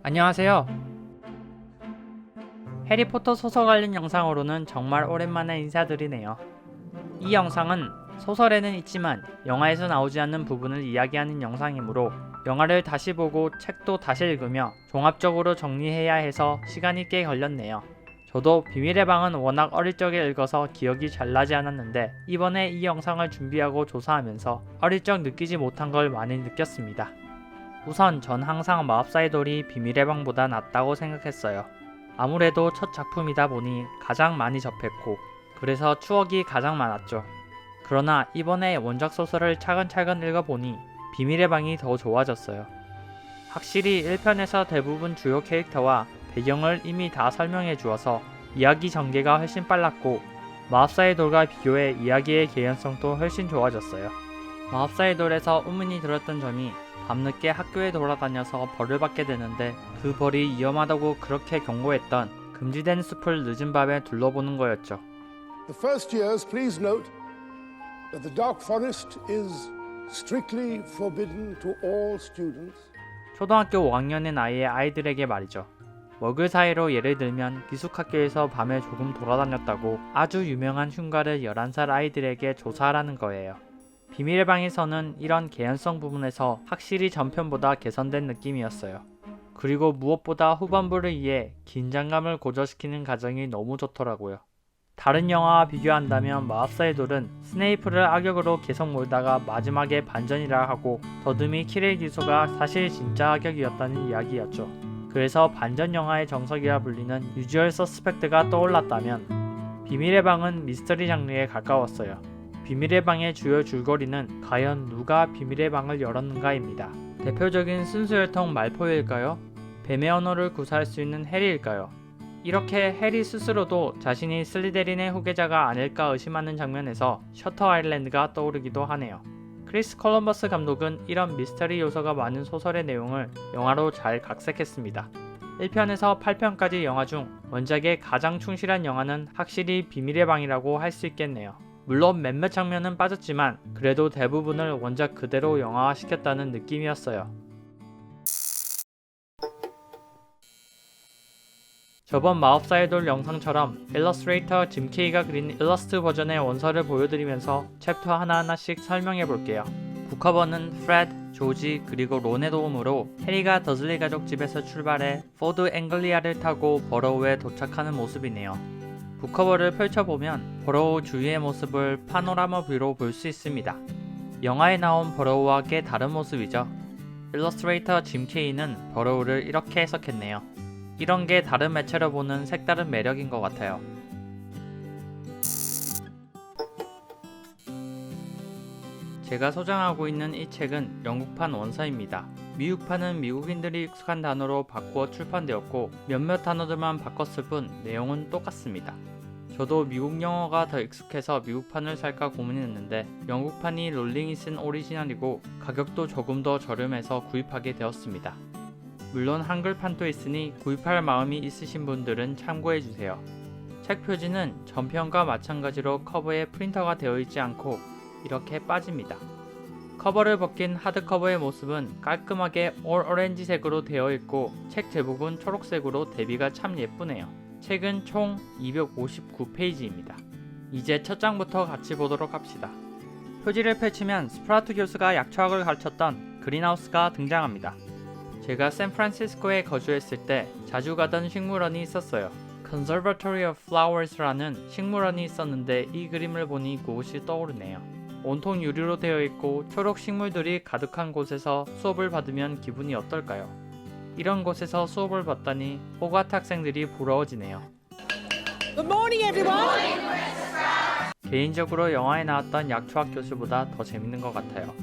안녕하세요. 해리포터 소설 관련 영상으로는 정말 오랜만에 인사드리네요. 이 영상은 소설에는 있지만 영화에서 나오지 않는 부분을 이야기하는 영상이므로 영화를 다시 보고 책도 다시 읽으며 종합적으로 정리해야 해서 시간이 꽤 걸렸네요. 저도 비밀의 방은 워낙 어릴 적에 읽어서 기억이 잘 나지 않았는데 이번에 이 영상을 준비하고 조사하면서 어릴 적 느끼지 못한 걸 많이 느꼈습니다. 우선 전 항상 마법사의 돌이 비밀의 방보다 낫다고 생각했어요. 아무래도 첫 작품이다 보니 가장 많이 접했고 그래서 추억이 가장 많았죠. 그러나 이번에 원작 소설을 차근차근 읽어보니 비밀의 방이 더 좋아졌어요. 확실히 1편에서 대부분 주요 캐릭터와 배경을 이미 다 설명해 주어서 이야기 전개가 훨씬 빨랐고 마법사의 돌과 비교해 이야기의 개연성도 훨씬 좋아졌어요. 마법사의 돌에서 의문이 들었던 점이 밤늦게 학교에 돌아다녀서 벌을 받게 되는데 그 벌이 위험하다고 그렇게 경고했던 금지된 숲을 늦은 밤에 둘러보는 거였죠. The first years, please note that the dark forest is strictly forbidden to all students. 초등학교 5학년의 나이의 아이들에게 말이죠. 먹을 사이로 예를 들면 기숙학교에서 밤에 조금 돌아다녔다고 아주 유명한 흉가를 11살 아이들에게 조사하라는 거예요. 비밀의 방에서는 이런 개연성 부분에서 확실히 전편보다 개선된 느낌이었어요. 그리고 무엇보다 후반부를 위해 긴장감을 고조시키는 과정이 너무 좋더라고요. 다른 영화와 비교한다면 마법사의 돌은 스네이프를 악역으로 계속 몰다가 마지막에 반전이라 하고 더듬이 키릴 기수가 사실 진짜 악역이었다는 이야기였죠. 그래서 반전 영화의 정석이라 불리는 유주얼 서스펙트가 떠올랐다면 비밀의 방은 미스터리 장르에 가까웠어요. 비밀의 방의 주요 줄거리는 과연 누가 비밀의 방을 열었는가입니다. 대표적인 순수혈통 말포일까요? 뱀의 언어를 구사할 수 있는 해리일까요? 이렇게 해리 스스로도 자신이 슬리데린의 후계자가 아닐까 의심하는 장면에서 셔터 아일랜드가 떠오르기도 하네요. 크리스 콜럼버스 감독은 이런 미스터리 요소가 많은 소설의 내용을 영화로 잘 각색했습니다. 1편에서 8편까지 영화 중 원작에 가장 충실한 영화는 확실히 비밀의 방이라고 할 수 있겠네요. 물론 몇몇 장면은 빠졌지만 그래도 대부분을 원작 그대로 영화화시켰다는 느낌이었어요. 저번 마법사의 돌 영상처럼 일러스트레이터 짐 케이가 그린 일러스트 버전의 원서를 보여드리면서 챕터 하나하나씩 설명해볼게요. 북커버는 프레드, 조지, 그리고 론의 도움으로 해리가 더즐리 가족 집에서 출발해 포드 앵글리아를 타고 버로우에 도착하는 모습이네요. 북커버를 펼쳐보면 버로우 주위의 모습을 파노라마 뷰로 볼 수 있습니다. 영화에 나온 버로우와 꽤 다른 모습이죠. 일러스트레이터 짐 케이는 버로우를 이렇게 해석했네요. 이런 게 다른 매체로 보는 색다른 매력인 것 같아요. 제가 소장하고 있는 이 책은 영국판 원서입니다. 미국판은 미국인들이 익숙한 단어로 바꾸어 출판되었고 몇몇 단어들만 바꿨을 뿐 내용은 똑같습니다. 저도 미국 영어가 더 익숙해서 미국판을 살까 고민했는데 영국판이 롤링이 쓴 오리지널이고 가격도 조금 더 저렴해서 구입하게 되었습니다. 물론 한글판도 있으니 구입할 마음이 있으신 분들은 참고해주세요. 책 표지는 전편과 마찬가지로 커버에 프린터가 되어 있지 않고 이렇게 빠집니다. 커버를 벗긴 하드커버의 모습은 깔끔하게 올 오렌지색으로 되어 있고 책 제목은 초록색으로 대비가 참 예쁘네요. 책은 총 259페이지입니다. 이제 첫 장부터 같이 보도록 합시다. 표지를 펼치면 스프라투 교수가 약초학을 가르쳤던 그린하우스가 등장합니다. 제가 샌프란시스코에 거주했을 때 자주 가던 식물원이 있었어요. Conservatory of Flowers라는 식물원이 있었는데 이 그림을 보니 그곳이 떠오르네요. 온통 유리로 되어 있고 초록 식물들이 가득한 곳에서 수업을 받으면 기분이 어떨까요? 이런 곳에서 수업을 받다니 호가트 학생들이 부러워지네요. Good morning, everyone. 개인적으로 영화에 나왔던 약초학 교수보다 더 재밌는 것 같아요.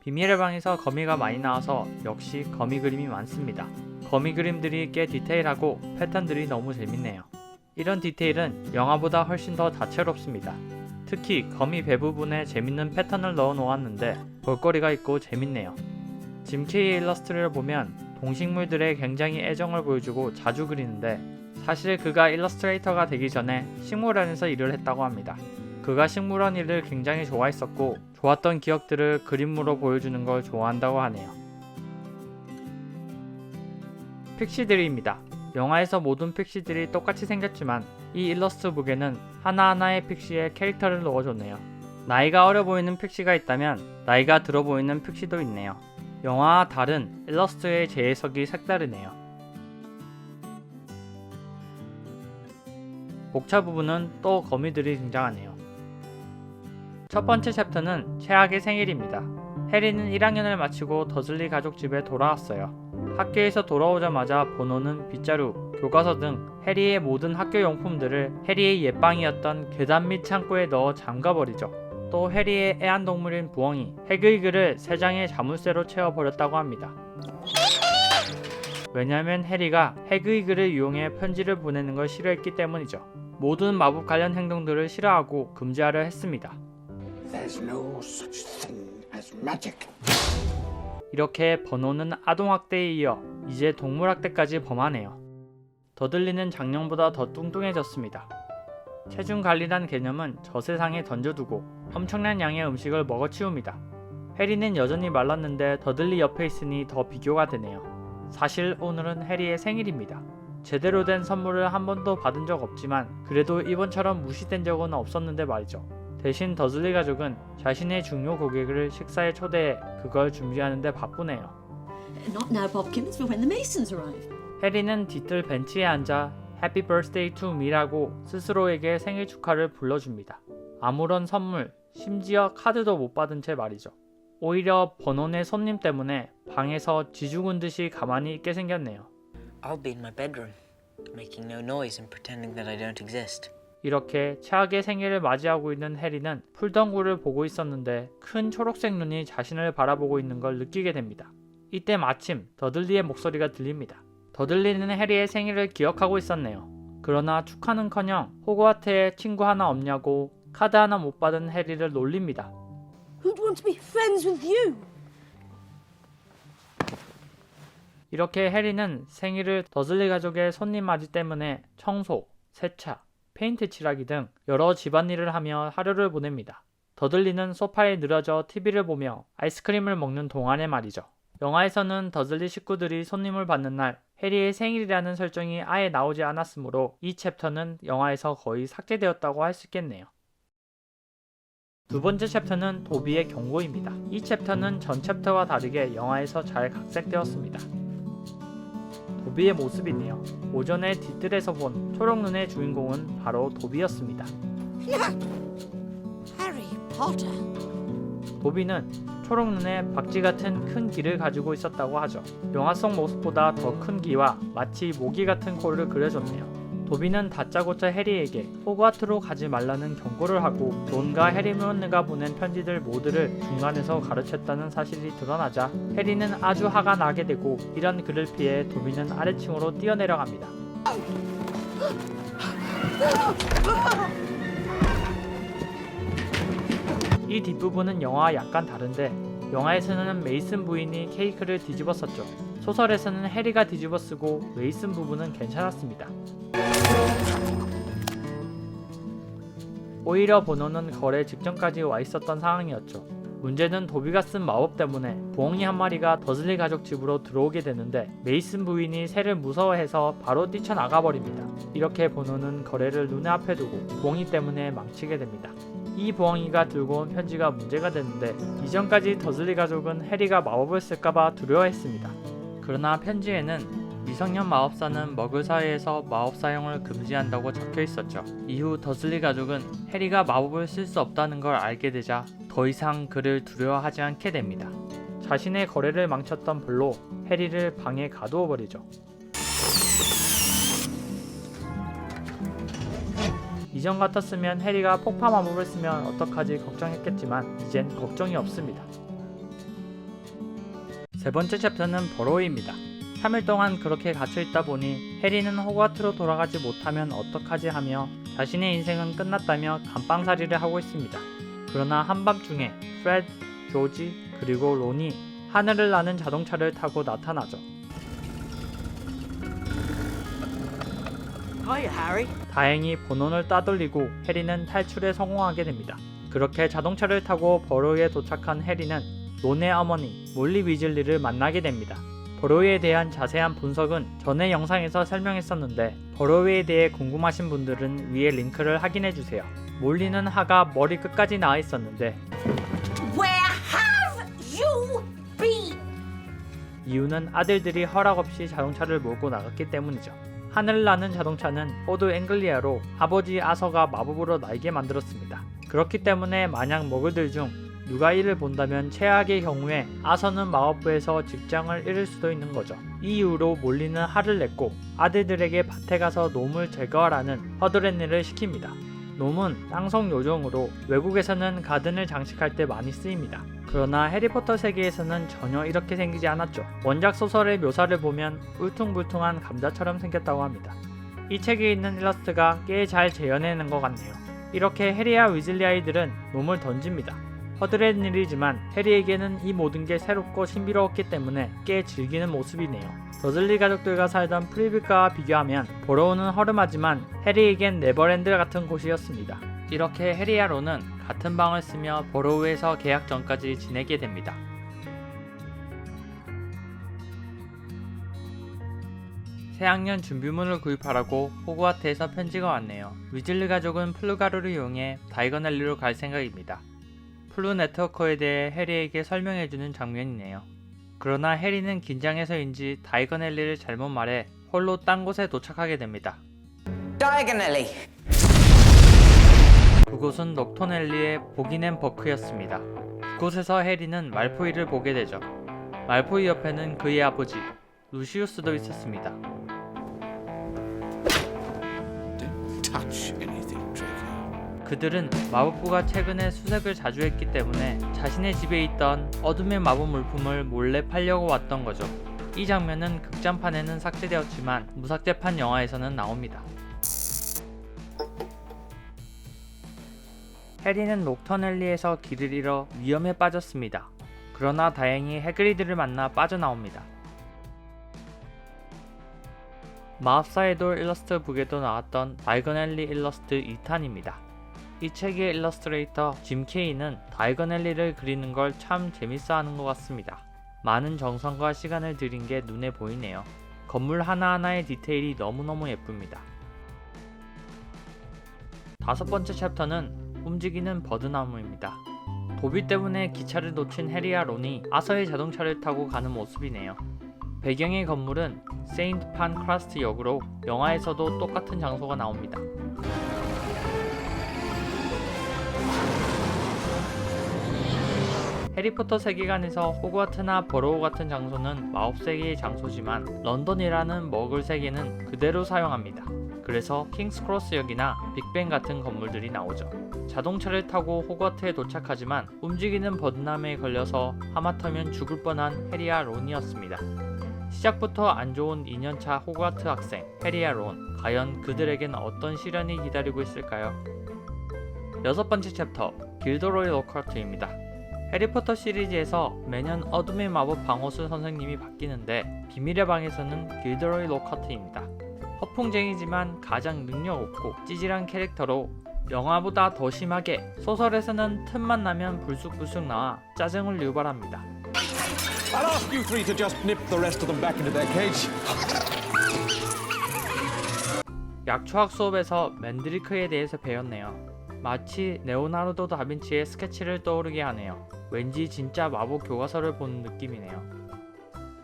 비밀의 방에서 거미가 많이 나와서 역시 거미 그림이 많습니다. 거미 그림들이 꽤 디테일하고 패턴들이 너무 재밌네요. 이런 디테일은 영화보다 훨씬 더 다채롭습니다. 특히 거미 배 부분에 재밌는 패턴을 넣어 놓았는데 볼거리가 있고 재밌네요. 짐 케이의 일러스트를 보면 동식물들에 굉장히 애정을 보여주고 자주 그리는데 사실 그가 일러스트레이터가 되기 전에 식물원에서 일을 했다고 합니다. 그가 식물원 일을 굉장히 좋아했었고 좋았던 기억들을 그림으로 보여주는 걸 좋아한다고 하네요. 픽시들입니다. 영화에서 모든 픽시들이 똑같이 생겼지만 이 일러스트북에는 하나하나의 픽시의 캐릭터를 넣어줬네요. 나이가 어려 보이는 픽시가 있다면 나이가 들어 보이는 픽시도 있네요. 영화와 다른 일러스트의 재해석이 색다르네요. 목차 부분은 또 거미들이 등장하네요. 첫 번째 챕터는 최악의 생일입니다. 해리는 1학년을 마치고 더즐리 가족 집에 돌아왔어요. 학교에서 돌아오자마자 버논은 빗자루, 교과서 등 해리의 모든 학교 용품들을 해리의 옛방이었던 계단 밑 창고에 넣어 잠가버리죠. 또 해리의 애완동물인 부엉이 해그이그를 3장의 자물쇠로 채워버렸다고 합니다. 왜냐면 해리가 해그이그를 이용해 편지를 보내는 걸 싫어했기 때문이죠. 모든 마법 관련 행동들을 싫어하고 금지하려 했습니다. There's no such thing as magic. 이렇게 버논은 아동학대에 이어 이제 동물학대까지 범하네요. 더들리는 작년보다 더 뚱뚱해졌습니다. 체중관리란 개념은 저 세상에 던져두고 엄청난 양의 음식을 먹어치웁니다. 해리는 여전히 말랐는데 더들리 옆에 있으니 더 비교가 되네요. 사실 오늘은 해리의 생일입니다. 제대로 된 선물을 한 번도 받은 적 없지만 그래도 이번처럼 무시된 적은 없었는데 말이죠. 대신 더즐리 가족은 자신의 중요 고객을 식사에 초대해 그걸 준비하는 데 바쁘네요. Not now, Bobkins, for when the Masons arrive. 해리는 뒤뜰 벤치에 앉아 Happy Birthday to me라고 스스로에게 생일 축하를 불러줍니다. 아무런 선물, 심지어 카드도 못 받은 채 말이죠. 오히려 버논의 손님 때문에 방에서 쥐죽은 듯이 가만히 있게 생겼네요. I'll be in my bedroom, making no noise and pretending that I don't exist. 이렇게 최악의 생일을 맞이하고 있는 해리는 풀덩굴을 보고 있었는데 큰 초록색 눈이 자신을 바라보고 있는 걸 느끼게 됩니다. 이때 마침 더들리의 목소리가 들립니다. 더들리는 해리의 생일을 기억하고 있었네요. 그러나 축하는커녕 호그와트에 친구 하나 없냐고 카드 하나 못 받은 해리를 놀립니다. Who'd want to be friends with you? 이렇게 해리는 생일을 더즐리 가족의 손님 맞이 때문에 청소, 세차, 페인트 칠하기 등 여러 집안일을 하며 하루를 보냅니다. 더들리는 소파에 늘어져 TV를 보며 아이스크림을 먹는 동안에 말이죠. 영화에서는 더즐리 식구들이 손님을 받는 날 해리의 생일이라는 설정이 아예 나오지 않았으므로 이 챕터는 영화에서 거의 삭제되었다고 할 수 있겠네요. 두 번째 챕터는 도비의 경고입니다. 이 챕터는 전 챕터와 다르게 영화에서 잘 각색되었습니다. 도비의 모습이네요. 오전에 뒤뜰에서 본 초록눈의 주인공은 바로 도비였습니다. Harry Potter. 도비는 초록눈에 박쥐 같은 큰 귀를 가지고 있었다고 하죠. 영화 속 모습보다 더 큰 귀와 마치 모기 같은 코를 그려줬네요. 도비는 다짜고짜 해리에게 호그와트로 가지 말라는 경고를 하고 론과 해리미온느가 보낸 편지들 모두를 중간에서 가르쳤다는 사실이 드러나자 해리는 아주 화가 나게 되고 이런 그를 피해 도비는 아래층으로 뛰어내려갑니다. 이 뒷부분은 영화와 약간 다른데 영화에서는 메이슨 부인이 케이크를 뒤집었었죠. 소설에서는 해리가 뒤집어쓰고 메이슨 부부는 괜찮았습니다. 오히려 버논은 거래 직전까지 와 있었던 상황이었죠. 문제는 도비가 쓴 마법 때문에 부엉이 한 마리가 더즐리 가족 집으로 들어오게 되는데 메이슨 부인이 새를 무서워해서 바로 뛰쳐나가 버립니다. 이렇게 버논은 거래를 눈에 앞에 두고 부엉이 때문에 망치게 됩니다. 이 부엉이가 들고 온 편지가 문제가 되는데 이전까지 더즐리 가족은 해리가 마법을 쓸까봐 두려워했습니다. 그러나 편지에는 미성년 마법사는 머글 사회에서 마법 사용을 금지한다고 적혀 있었죠. 이후 더즐리 가족은 해리가 마법을 쓸 수 없다는 걸 알게 되자 더 이상 그를 두려워하지 않게 됩니다. 자신의 거래를 망쳤던 불로 해리를 방에 가두어 버리죠. 이전 같았으면 해리가 폭파 마법을 쓰면 어떡하지 걱정했겠지만 이젠 걱정이 없습니다. 세 번째 챕터는 버로우입니다. 3일 동안 그렇게 갇혀있다 보니 해리는 호그와트로 돌아가지 못하면 어떡하지 하며 자신의 인생은 끝났다며 감방살이를 하고 있습니다. 그러나 한밤중에 프레드, 조지, 그리고 론이 하늘을 나는 자동차를 타고 나타나죠. Hiya, Harry. 다행히 버논을 따돌리고 해리는 탈출에 성공하게 됩니다. 그렇게 자동차를 타고 버로우에 도착한 해리는 론의 어머니 몰리 위즐리를 만나게 됩니다. 버로이에 대한 자세한 분석은 전에 영상에서 설명했었는데 버로이에 대해 궁금하신 분들은 위에 링크를 확인해주세요. 몰리는 하가 머리 끝까지 나와 있었는데 Where have you been? 이유는 아들들이 허락 없이 자동차를 몰고 나갔기 때문이죠. 하늘을 나는 자동차는 포드 앵글리아로 아버지 아서가 마법으로 날게 만들었습니다. 그렇기 때문에 만약 머글들 중 누가 이를 본다면 최악의 경우에 아서는 마법부에서 직장을 잃을 수도 있는 거죠. 이 이후로 몰리는 화를 냈고 아들들에게 밭에 가서 놈을 제거하라는 허드렛일을 시킵니다. 놈은 땅속 요정으로 외국에서는 가든을 장식할 때 많이 쓰입니다. 그러나 해리포터 세계에서는 전혀 이렇게 생기지 않았죠. 원작 소설의 묘사를 보면 울퉁불퉁한 감자처럼 생겼다고 합니다. 이 책에 있는 일러스트가 꽤 잘 재현해낸 것 같네요. 이렇게 해리와 위즐리 아이들은 놈을 던집니다. 허드렛일이지만 해리에게는 이 모든 게 새롭고 신비로웠기 때문에 꽤 즐기는 모습이네요. 더즐리 가족들과 살던 프리빌과 비교하면 버로우는 허름하지만 해리에겐 네버랜드 같은 곳이었습니다. 이렇게 해리와 론은 같은 방을 쓰며 버로우에서 계약 전까지 지내게 됩니다. 새학년 준비물을 구입하라고 호그와트에서 편지가 왔네요. 위즐리 가족은 플루가루를 이용해 다이거넬리로 갈 생각입니다. 플루 네트워커에 대해 해리에게 설명해주는 장면이네요. 그러나 해리는 긴장해서인지 다이거넬리를 잘못 말해 홀로 딴 곳에 도착하게 됩니다. Diagonally. 그곳은 넉토넬리의 보기넨 버크였습니다. 그곳에서 해리는 말포이를 보게 되죠. 말포이 옆에는 그의 아버지 루시우스도 있었습니다. Touch anything, Draco. 그들은 마법부가 최근에 수색을 자주 했기 때문에 자신의 집에 있던 어둠의 마법 물품을 몰래 팔려고 왔던 거죠. 이 장면은 극장판에는 삭제되었지만 무삭제판 영화에서는 나옵니다. 해리는 록터넬리에서 길을 잃어 위험에 빠졌습니다. 그러나 다행히 해그리드를 만나 빠져나옵니다. 마법사의 돌 일러스트 북에도 나왔던 다이거넬리 일러스트 2탄입니다. 이 책의 일러스트레이터 짐 케이는 다이거넬리를 그리는 걸 참 재밌어하는 것 같습니다. 많은 정성과 시간을 들인 게 눈에 보이네요. 건물 하나하나의 디테일이 너무너무 예쁩니다. 다섯 번째 챕터는 움직이는 버드나무입니다. 도비 때문에 기차를 놓친 해리와 론이 아서의 자동차를 타고 가는 모습이네요. 배경의 건물은 세인트 판 크라스트 역으로 영화에서도 똑같은 장소가 나옵니다. 해리포터 세계관에서 호그와트나 버로우 같은 장소는 마법세계의 장소지만 런던이라는 머글 세계는 그대로 사용합니다. 그래서 킹스크로스역이나 빅벤 같은 건물들이 나오죠. 자동차를 타고 호그와트에 도착하지만 움직이는 버드나무에 걸려서 하마터면 죽을 뻔한 해리와 론이었습니다. 시작부터 안 좋은 2년차 호그와트 학생 해리와 론, 과연 그들에겐 어떤 시련이 기다리고 있을까요? 여섯 번째 챕터 길더로이 로커트입니다. 해리포터 시리즈에서 매년 어둠의 마법 방어술 선생님이 바뀌는데 비밀의 방에서는 길더로이 로커트입니다. 허풍쟁이지만 가장 능력 없고 찌질한 캐릭터로 영화보다 더 심하게 소설에서는 틈만 나면 불쑥불쑥 나와 짜증을 유발합니다. I'll ask you three to just nip the rest of them back into their cage. 약초학 수업에서 맨드리크에 대해서 배웠네요. 마치 레오나르도 다빈치의 스케치를 떠오르게 하네요. 왠지 진짜 마법 교과서를 보는 느낌이네요.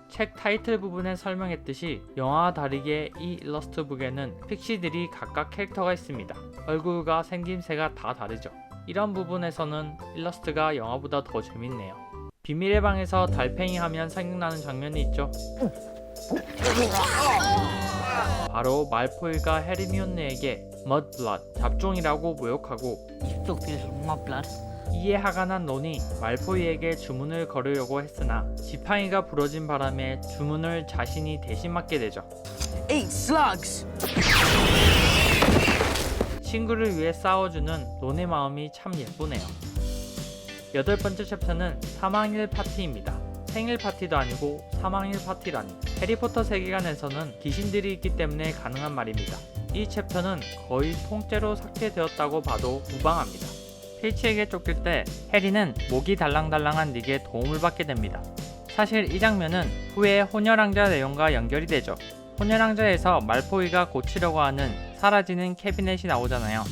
책 타이틀 부분에 설명했듯이 영화와 다르게 이 일러스트북에는 픽시들이 각각 캐릭터가 있습니다. 얼굴과 생김새가 다 다르죠. 이런 부분에서는 일러스트가 영화보다 더 재밌네요. 비밀의 방에서 달팽이 하면 생각나는 장면이 있죠. 바로 말포이가 헤르미온느에게 머드블러드, 잡종이라고 모욕하고 이에 화가 난 론이 말포이에게 주문을 걸으려고 했으나 지팡이가 부러진 바람에 주문을 자신이 대신 맡게 되죠. Eat slugs. 친구를 위해 싸워주는 론의 마음이 참 예쁘네요. 여덟 번째 챕터는 사망일 파티입니다. 생일 파티도 아니고 사망일 파티라니. 해리포터 세계관에서는 귀신들이 있기 때문에 가능한 말입니다. 이 챕터는 거의 통째로 삭제되었다고 봐도 무방합니다. 필치에게 쫓길 때 해리는 목이 달랑달랑한 닉의 도움을 받게 됩니다. 사실 이 장면은 후에 혼혈왕자 내용과 연결이 되죠. 혼혈왕자에서 말포이가 고치려고 하는 사라지는 캐비넷이 나오잖아요.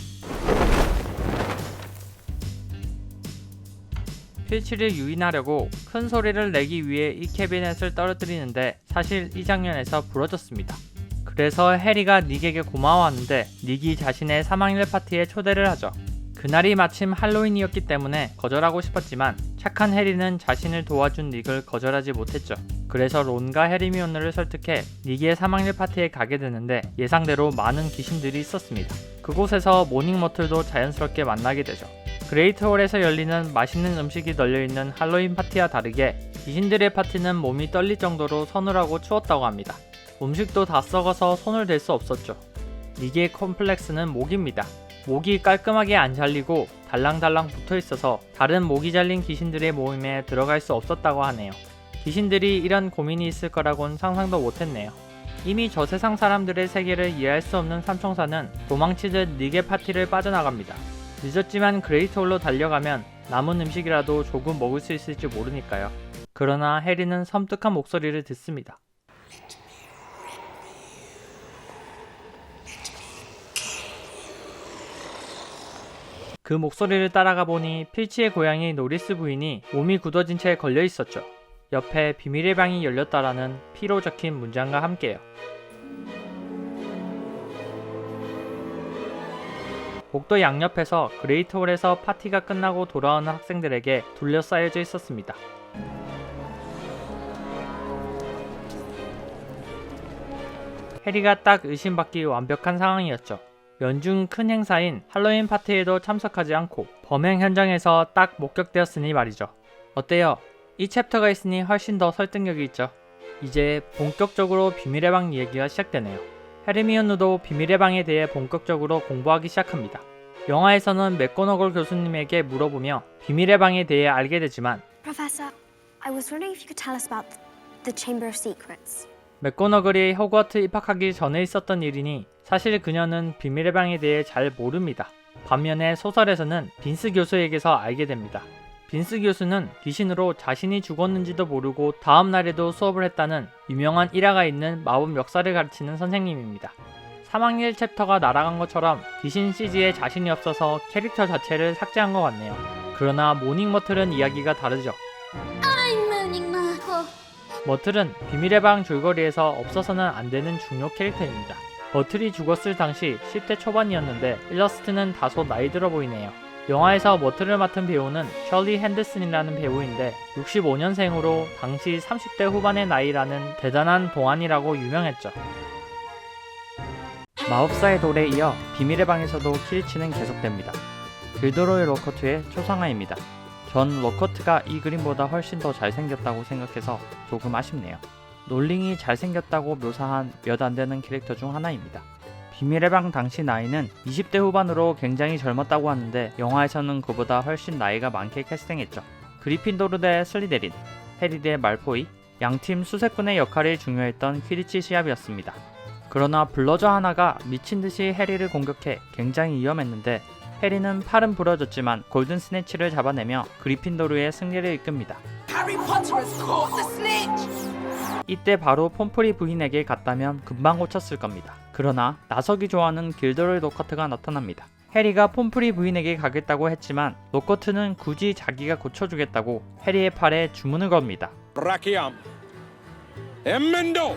필치를 유인하려고 큰 소리를 내기 위해 이 캐비넷을 떨어뜨리는데 사실 이 장면에서 부러졌습니다. 그래서 해리가 닉에게 고마워하는데 닉이 자신의 사망일 파티에 초대를 하죠. 그날이 마침 할로윈이었기 때문에 거절하고 싶었지만 착한 해리는 자신을 도와준 닉을 거절하지 못했죠. 그래서 론과 헤르미온느를 설득해 닉의 사망일 파티에 가게 되는데 예상대로 많은 귀신들이 있었습니다. 그곳에서 모닝 머틀도 자연스럽게 만나게 되죠. 그레이트홀에서 열리는 맛있는 음식이 널려있는 할로윈 파티와 다르게 귀신들의 파티는 몸이 떨릴 정도로 서늘하고 추웠다고 합니다. 음식도 다 썩어서 손을 댈 수 없었죠. 닉의 콤플렉스는 목입니다. 목이 깔끔하게 안 잘리고 달랑달랑 붙어있어서 다른 목이 잘린 귀신들의 모임에 들어갈 수 없었다고 하네요. 귀신들이 이런 고민이 있을 거라곤 상상도 못했네요. 이미 저 세상 사람들의 세계를 이해할 수 없는 삼총사는 도망치듯 닉의 파티를 빠져나갑니다. 늦었지만 그레이트홀로 달려가면 남은 음식이라도 조금 먹을 수 있을지 모르니까요. 그러나 해리는 섬뜩한 목소리를 듣습니다. 그 목소리를 따라가 보니 필치의 고양이 노리스 부인이 몸이 굳어진 채 걸려 있었죠. 옆에 비밀의 방이 열렸다라는 피로 적힌 문장과 함께요. 복도 양옆에서 그레이트홀에서 파티가 끝나고 돌아오는 학생들에게 둘러싸여져 있었습니다. 해리가 딱 의심받기 완벽한 상황이었죠. 연중 큰 행사인 할로윈 파티에도 참석하지 않고 범행 현장에서 딱 목격되었으니 말이죠. 어때요? 이 챕터가 있으니 훨씬 더 설득력이 있죠. 이제 본격적으로 비밀의 방 이야기가 시작되네요. 헤르미온느도 비밀의 방에 대해 본격적으로 공부하기 시작합니다. 영화에서는 맥고너걸 교수님에게 물어보며 비밀의 방에 대해 알게 되지만 Professor, I was wondering if you could tell us about the Chamber of Secrets. 맥고너걸이 호그와트 입학하기 전에 있었던 일이니 사실 그녀는 비밀의 방에 대해 잘 모릅니다. 반면에 소설에서는 빈스 교수에게서 알게 됩니다. 빈스 교수는 귀신으로 자신이 죽었는지도 모르고 다음 날에도 수업을 했다는 유명한 일화가 있는 마법 역사를 가르치는 선생님입니다. 3학년 챕터가 날아간 것처럼 귀신 CG에 자신이 없어서 캐릭터 자체를 삭제한 것 같네요. 그러나 모닝 머틀은 이야기가 다르죠. I'm Moaning Myrtle. 머틀은 비밀의 방 줄거리에서 없어서는 안 되는 중요 캐릭터입니다. 머틀이 죽었을 당시 10대 초반이었는데 일러스트는 다소 나이 들어 보이네요. 영화에서 머틀을 맡은 배우는 셜리 핸더슨이라는 배우인데 65년생으로 당시 30대 후반의 나이라는 대단한 동안이라고 유명했죠. 마법사의 돌에 이어 비밀의 방에서도 퀴리치는 계속됩니다. 길드로이 로커트의 초상화입니다. 전 로커트가 이 그림보다 훨씬 더 잘생겼다고 생각해서 조금 아쉽네요. 롤링이 잘생겼다고 묘사한 몇 안되는 캐릭터 중 하나입니다. 비밀의 방 당시 나이는 20대 후반으로 굉장히 젊었다고 하는데 영화에서는 그보다 훨씬 나이가 많게 캐스팅했죠. 그리핀도르 대 슬리데린, 해리 대 말포이, 양팀 수색군의 역할이 중요했던 퀴리치 시합이었습니다. 그러나 블러저 하나가 미친듯이 해리를 공격해 굉장히 위험했는데 해리는 팔은 부러졌지만 골든 스네치를 잡아내며 그리핀도르의 승리를 이끕니다. Harry Potter has caught the snitch! 이때 바로 폼프리 부인에게 갔다면 금방 고쳤을 겁니다. 그러나 나서기 좋아하는 길드로이 로커트가 나타납니다. 해리가 폼프리 부인에게 가겠다고 했지만 로커트는 굳이 자기가 고쳐주겠다고 해리의 팔에 주문을 겁니다. Brachiam. Emmendo.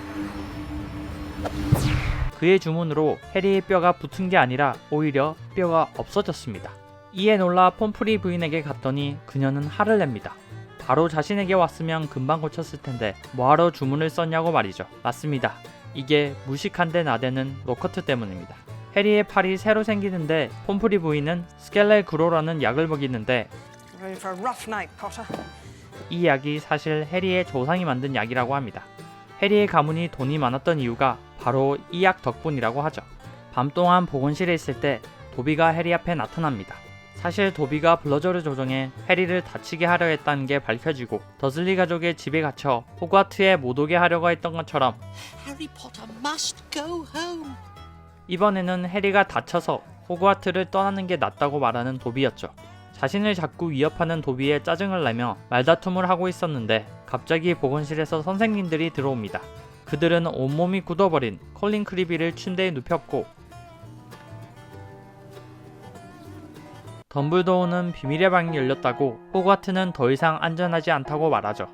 그의 주문으로 해리의 뼈가 붙은 게 아니라 오히려 뼈가 없어졌습니다. 이에 놀라 폼프리 부인에게 갔더니 그녀는 화를 냅니다. 바로 자신에게 왔으면 금방 고쳤을 텐데 뭐하러 주문을 썼냐고 말이죠. 맞습니다. 이게 무식한데 나대는 로커트 때문입니다. 해리의 팔이 새로 생기는데 폼프리 부인은 스켈레 그로라는 약을 먹이는데 Ready for a rough night, Potter? 이 약이 사실 해리의 조상이 만든 약이라고 합니다. 해리의 가문이 돈이 많았던 이유가 바로 이 약 덕분이라고 하죠. 밤 동안 보건실에 있을 때 도비가 해리 앞에 나타납니다. 사실 도비가 블러저를 조종해 해리를 다치게 하려 했다는 게 밝혀지고 더슬리 가족의 집에 갇혀 호그와트에 못 오게 하려고 했던 것처럼 Harry Potter must go home. 이번에는 해리가 다쳐서 호그와트를 떠나는 게 낫다고 말하는 도비였죠. 자신을 자꾸 위협하는 도비에 짜증을 내며 말다툼을 하고 있었는데 갑자기 보건실에서 선생님들이 들어옵니다. 그들은 온몸이 굳어버린 콜린 크리비를 침대에 눕혔고 덤블도어는 비밀의 방이 열렸다고 호그와트는 더 이상 안전하지 않다고 말하죠.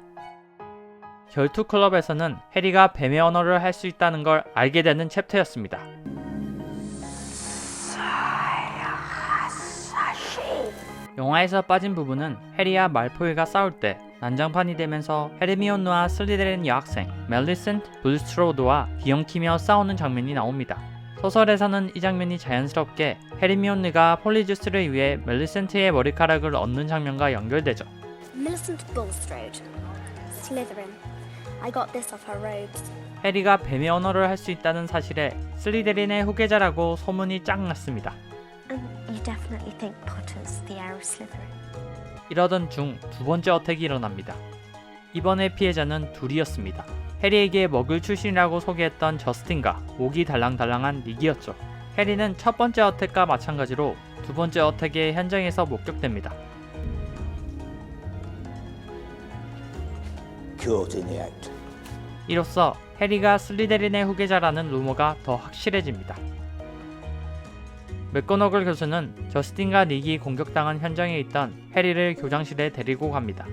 결투 클럽에서는 해리가 뱀의 언어를 할 수 있다는 걸 알게 되는 챕터였습니다. 영화에서 빠진 부분은 해리와 말포이가 싸울 때 난장판이 되면서 헤르미온느와 슬리데린 여학생 멜리센트 불스트로드와 기영키며 싸우는 장면이 나옵니다. 소설에서는 이 장면이 자연스럽게 헤르미온느가 폴리주스를 위해 멜리센트의 머리카락을 얻는 장면과 연결되죠. Millicent Bulstrode, Slytherin. I got this off her robes. 해리가 뱀의 언어를 할 수 있다는 사실에 슬리데린의 후계자라고 소문이 쫙 났습니다. And you definitely think Potter's the heir of Slytherin. 이러던 중 두 번째 어택이 일어납니다. 이번의 피해자는 둘이었습니다. 해리에게 먹을 출신이라고 소개했던 저스틴과 목이 달랑달랑한 닉이었죠. 해리는 첫 번째 어택과 마찬가지로 두 번째 어택의 현장에서 목격됩니다. Caught in the act. 이로써 해리가 슬리데린의 후계자라는 루머가 더 확실해집니다. 맥거너글 교수는 저스틴과 닉이 공격당한 현장에 있던 해리를 교장실에 데리고 갑니다.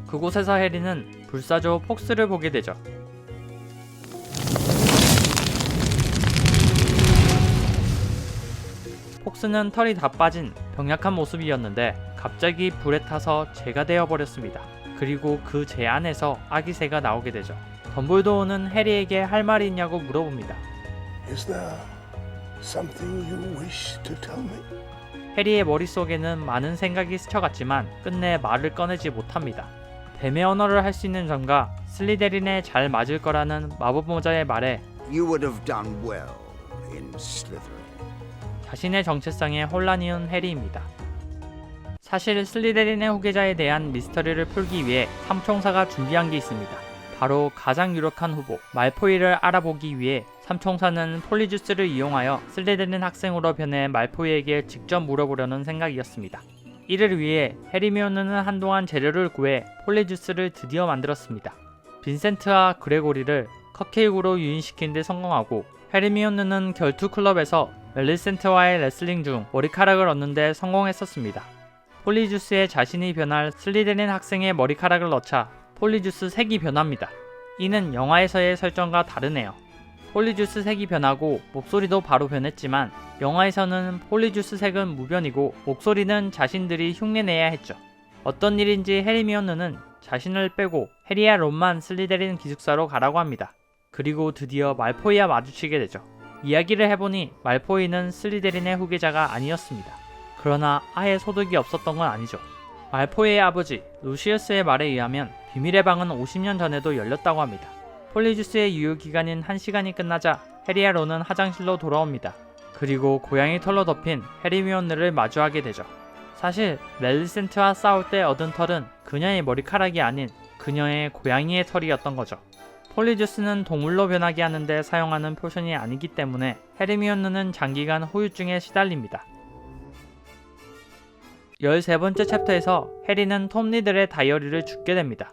그곳에서 해리는 불사조 폭스를 보게 되죠. 폭스는 털이 다 빠진 병약한 모습이었는데 갑자기 불에 타서 재가 되어버렸습니다. 그리고 그 재 안에서 아기 새가 나오게 되죠. 덤블도어는 해리에게 할 말이 있냐고 물어봅니다. Is there something you wish to tell me? 해리의 머릿속에는 많은 생각이 스쳐갔지만 끝내 말을 꺼내지 못합니다. 뱀의 언어를 할 수 있는 점과 슬리데린에 잘 맞을 거라는 마법 모자의 말에 You would have done well in Slytherin. 자신의 정체성에 혼란이 온 해리입니다. 사실 슬리데린의 후계자에 대한 미스터리를 풀기 위해 삼총사가 준비한 게 있습니다. 바로 가장 유력한 후보 말포이를 알아보기 위해 삼총사는 폴리주스를 이용하여 슬리데린 학생으로 변해 말포이에게 직접 물어보려는 생각이었습니다. 이를 위해 헤르미온느는 한동안 재료를 구해 폴리주스를 드디어 만들었습니다. 빈센트와 그레고리를 컵케이크로 유인시킨 데 성공하고 헤르미온느는 결투 클럽에서 멜리센트와의 레슬링 중 머리카락을 얻는 데 성공했었습니다. 폴리주스에 자신이 변할 슬리데린 학생의 머리카락을 넣자 폴리주스 색이 변합니다. 이는 영화에서의 설정과 다르네요. 폴리주스 색이 변하고 목소리도 바로 변했지만 영화에서는 폴리주스 색은 무변이고 목소리는 자신들이 흉내내야 했죠. 어떤 일인지 헤르미온느는 자신을 빼고 해리와 론만 슬리데린 기숙사로 가라고 합니다. 그리고 드디어 말포이와 마주치게 되죠. 이야기를 해보니 말포이는 슬리데린의 후계자가 아니었습니다. 그러나 아예 소득이 없었던 건 아니죠. 말포이의 아버지 루시우스의 말에 의하면 비밀의 방은 50년 전에도 열렸다고 합니다. 폴리주스의 유효기간인 1시간이 끝나자 해리와 론은 화장실로 돌아옵니다. 그리고 고양이 털로 덮인 헤르미온느를 마주하게 되죠. 사실 멜리센트와 싸울 때 얻은 털은 그녀의 머리카락이 아닌 그녀의 고양이의 털이었던 거죠. 폴리주스는 동물로 변하게 하는데 사용하는 포션이 아니기 때문에 헤르미온느는 장기간 후유증에 시달립니다. 13번째 챕터에서 해리는 톰 리들의 다이어리를 죽게 됩니다.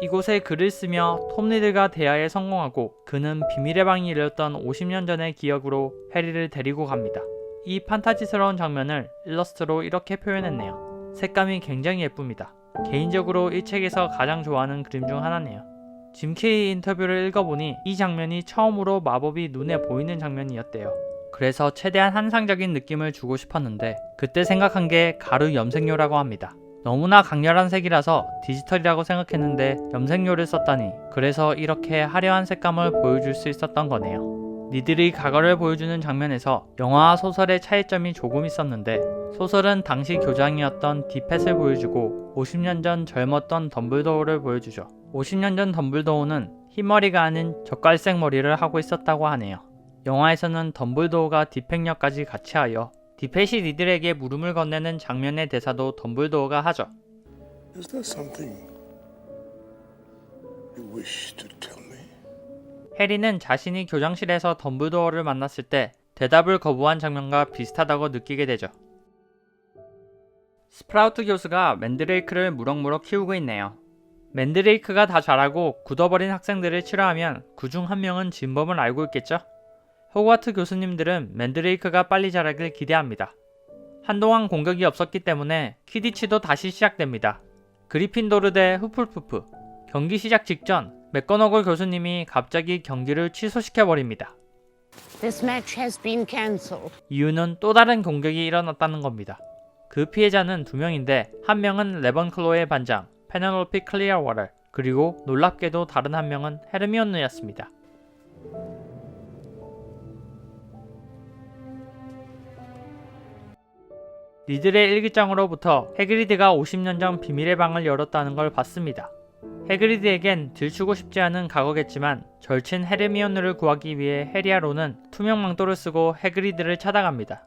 이곳에 글을 쓰며 톰 리들과 대화에 성공하고 그는 비밀의 방이 열렸던 50년 전의 기억으로 해리를 데리고 갑니다. 이 판타지스러운 장면을 일러스트로 이렇게 표현했네요. 색감이 굉장히 예쁩니다. 개인적으로 이 책에서 가장 좋아하는 그림 중 하나네요. 짐 케이 인터뷰를 읽어보니 이 장면이 처음으로 마법이 눈에 보이는 장면이었대요. 그래서 최대한 환상적인 느낌을 주고 싶었는데 그때 생각한 게 가루 염색료라고 합니다. 너무나 강렬한 색이라서 디지털이라고 생각했는데 염색료를 썼다니 그래서 이렇게 화려한 색감을 보여줄 수 있었던 거네요. 니들이 과거를 보여주는 장면에서 영화와 소설의 차이점이 조금 있었는데 소설은 당시 교장이었던 디펫을 보여주고 50년 전 젊었던 덤블도어를 보여주죠. 50년 전 덤블도어는 흰머리가 아닌 젓갈색 머리를 하고 있었다고 하네요. 영화에서는 덤블도어가 디펫 역까지 같이 하여 디펫이 니들에게 물음을 건네는 장면의 대사도 덤블도어가 하죠. Is there something you wish to tell me? 해리는 자신이 교장실에서 덤블도어를 만났을 때 대답을 거부한 장면과 비슷하다고 느끼게 되죠. 스프라우트 교수가 맨드레이크를 무럭무럭 키우고 있네요. 맨드레이크가 다 자라고 굳어버린 학생들을 치료하면 그중 한 명은 진범을 알고 있겠죠? 호그와트 교수님들은 맨드레이크가 빨리 자라길 기대합니다. 한동안 공격이 없었기 때문에 퀴디치도 다시 시작됩니다. 그리핀도르 대 후플푸프. 경기 시작 직전 맥거너걸 교수님이 갑자기 경기를 취소시켜버립니다. This match has been cancelled. 이유는 또 다른 공격이 일어났다는 겁니다. 그 피해자는 두 명인데 한 명은 레번클로의 반장 페네로피 클리어워터, 그리고 놀랍게도 다른 한 명은 헤르미온느였습니다. 리들의 일기장으로부터 해그리드가 50년 전 비밀의 방을 열었다는 걸 봤습니다. 해그리드에겐 들추고 싶지 않은 과거겠지만 절친 헤르미온느를 구하기 위해 해리와 론은 투명 망토를 쓰고 해그리드를 찾아갑니다.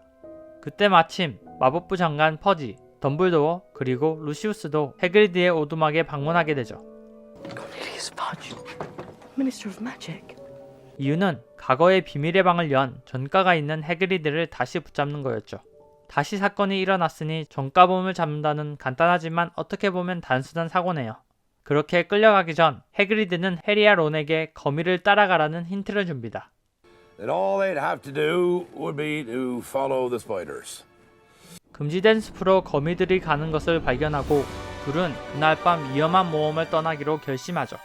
그때 마침 마법부 장관 퍼지, 덤블도어, 그리고 루시우스도 해그리드의 오두막에 방문하게 되죠. Cornelius Fudge, Minister of Magic. 이유는 과거의 비밀의 방을 연 전과가 있는 해그리드를 다시 붙잡는 거였죠. 다시 사건이 일어났으니 전과범을 잡는다는 간단하지만 어떻게 보면 단순한 사고네요. 그렇게 끌려가기 전 해그리드는 해리와 론에게 거미를 따라가라는 힌트를 줍니다. That all they'd have to do would be to follow the spiders. 금지된 숲으로 거미들이 가는 것을 발견하고 둘은 그날 밤 위험한 모험을 떠나기로 결심하죠.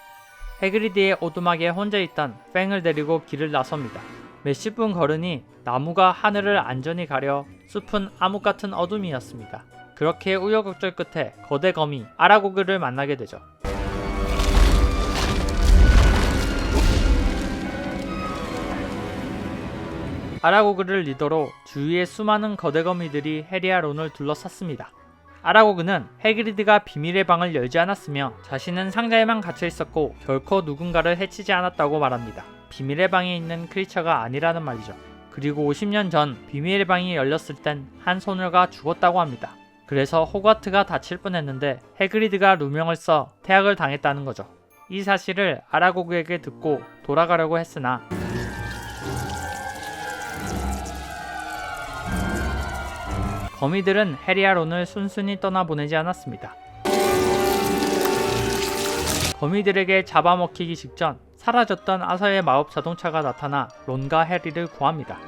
해그리드의 오두막에 혼자 있던 팽을 데리고 길을 나섭니다. 몇십 분 걸으니 나무가 하늘을 안전히 가려 숲은 암흑 같은 어둠이었습니다. 그렇게 우여곡절 끝에 거대 거미 아라고그를 만나게 되죠. 아라고그를 리더로 주위의 수많은 거대 거미들이 해리와 론을 둘러쌌습니다. 아라고그는 해그리드가 비밀의 방을 열지 않았으며 자신은 상자에만 갇혀 있었고 결코 누군가를 해치지 않았다고 말합니다. 비밀의 방에 있는 크리처가 아니라는 말이죠. 그리고 50년 전 비밀의 방이 열렸을 땐 한 소녀가 죽었다고 합니다. 그래서 호그와트가 다칠 뻔했는데 해그리드가 누명을 써 태학을 당했다는 거죠. 이 사실을 아라고그에게 듣고 돌아가려고 했으나 거미들은 해리와 론을 순순히 떠나보내지 않았습니다. 거미들에게 잡아먹히기 직전 사라졌던 아서의 마법 자동차가 나타나 론과 해리를 구합니다.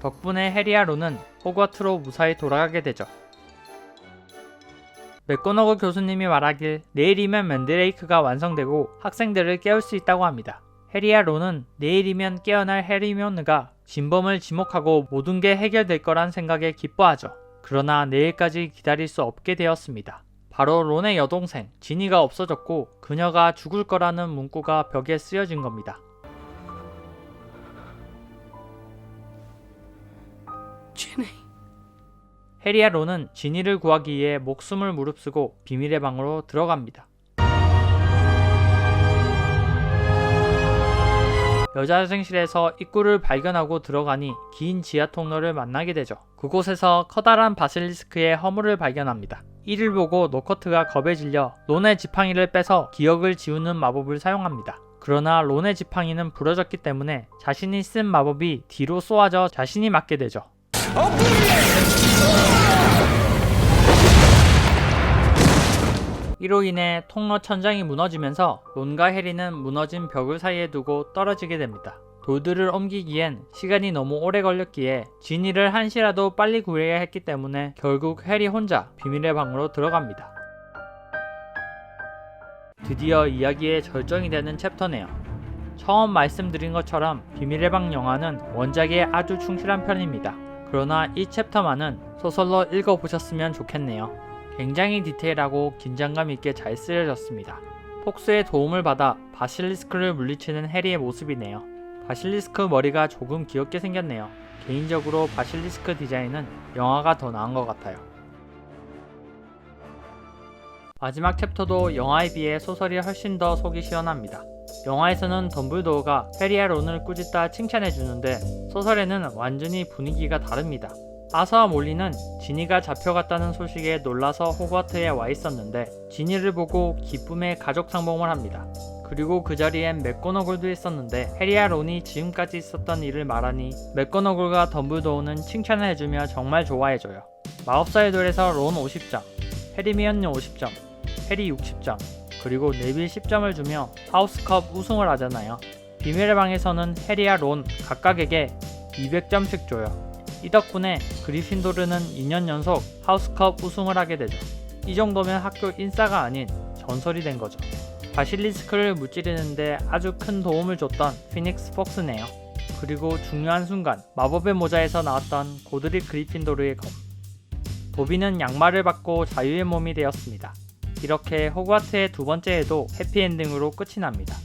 덕분에 해리와 론은 호그와트로 무사히 돌아가게 되죠. 맥고너거 교수님이 말하길 내일이면 맨드레이크가 완성되고 학생들을 깨울 수 있다고 합니다. 해리와 론은 내일이면 깨어날 헤르미온느가 진범을 지목하고 모든 게 해결될 거란 생각에 기뻐하죠. 그러나 내일까지 기다릴 수 없게 되었습니다. 바로 론의 여동생 지니가 없어졌고 그녀가 죽을 거라는 문구가 벽에 쓰여진 겁니다. Ginny. 해리와 론은 지니를 구하기 위해 목숨을 무릅쓰고 비밀의 방으로 들어갑니다. 여자 화장실에서 입구를 발견하고 들어가니 긴 지하 통로를 만나게 되죠. 그곳에서 커다란 바실리스크의 허물을 발견합니다. 이를 보고 노커트가 겁에 질려 론의 지팡이를 빼서 기억을 지우는 마법을 사용합니다. 그러나 론의 지팡이는 부러졌기 때문에 자신이 쓴 마법이 뒤로 쏘아져 자신이 맞게 되죠. 이로 인해 통로 천장이 무너지면서 론과 해리는 무너진 벽을 사이에 두고 떨어지게 됩니다. 돌들을 옮기기엔 시간이 너무 오래 걸렸기에 지니를 한시라도 빨리 구해야 했기 때문에 결국 해리 혼자 비밀의 방으로 들어갑니다. 드디어 이야기의 절정이 되는 챕터네요. 처음 말씀드린 것처럼 비밀의 방 영화는 원작에 아주 충실한 편입니다. 그러나 이 챕터만은 소설로 읽어보셨으면 좋겠네요. 굉장히 디테일하고 긴장감 있게 잘 쓰여졌습니다. 폭스의 도움을 받아 바실리스크를 물리치는 해리의 모습이네요. 바실리스크 머리가 조금 귀엽게 생겼네요. 개인적으로 바실리스크 디자인은 영화가 더 나은 것 같아요. 마지막 챕터도 영화에 비해 소설이 훨씬 더 속이 시원합니다. 영화에서는 덤블도어가 해리와 론을 꾸짖다 칭찬해주는데 소설에는 완전히 분위기가 다릅니다. 아서와 몰리는 지니가 잡혀갔다는 소식에 놀라서 호그와트에 와 있었는데 지니를 보고 기쁨의 가족 상봉을 합니다. 그리고 그 자리엔 맥고너글도 있었는데 해리와 론이 지금까지 있었던 일을 말하니 맥고너글과 덤블도어는 칭찬을 해주며 정말 좋아해줘요. 마법사의 돌에서 론 50점, 해리미언니 50점, 해리 60점, 그리고 네빌 10점을 주며 하우스컵 우승을 하잖아요. 비밀의 방에서는 해리와 론 각각에게 200점씩 줘요. 이 덕분에 그리핀도르는 2년 연속 하우스컵 우승을 하게 되죠. 이 정도면 학교 인싸가 아닌 전설이 된 거죠. 바실리스크를 무찌르는데 아주 큰 도움을 줬던 피닉스 폭스네요. 그리고 중요한 순간 마법의 모자에서 나왔던 고드릭 그리핀도르의 검. 도비는 양말을 받고 자유의 몸이 되었습니다. 이렇게 호그와트의 두 번째 해도 해피엔딩으로 끝이 납니다.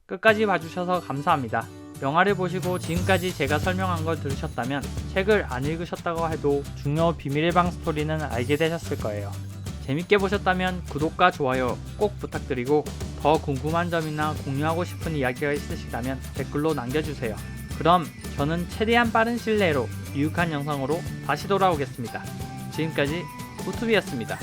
끝까지 봐주셔서 감사합니다. 영화를 보시고 지금까지 제가 설명한 걸 들으셨다면 책을 안 읽으셨다고 해도 중요 비밀의 방 스토리는 알게 되셨을 거예요. 재밌게 보셨다면 구독과 좋아요 꼭 부탁드리고 더 궁금한 점이나 공유하고 싶은 이야기가 있으시다면 댓글로 남겨주세요. 그럼 저는 최대한 빠른 시일 내로 유익한 영상으로 다시 돌아오겠습니다. 지금까지 우투비였습니다.